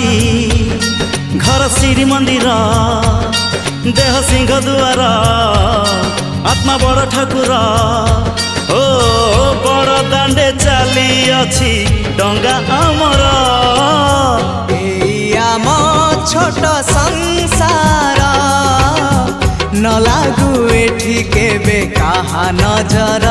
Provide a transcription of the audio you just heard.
माटी घर श्री मंदिर देह सिंह दुआर आत्मा बड़ ठाकुर ओ बड़ दांडे चली अछि डंगा आमर आम छोट संसार न लागू एठी केबे काहा नजर।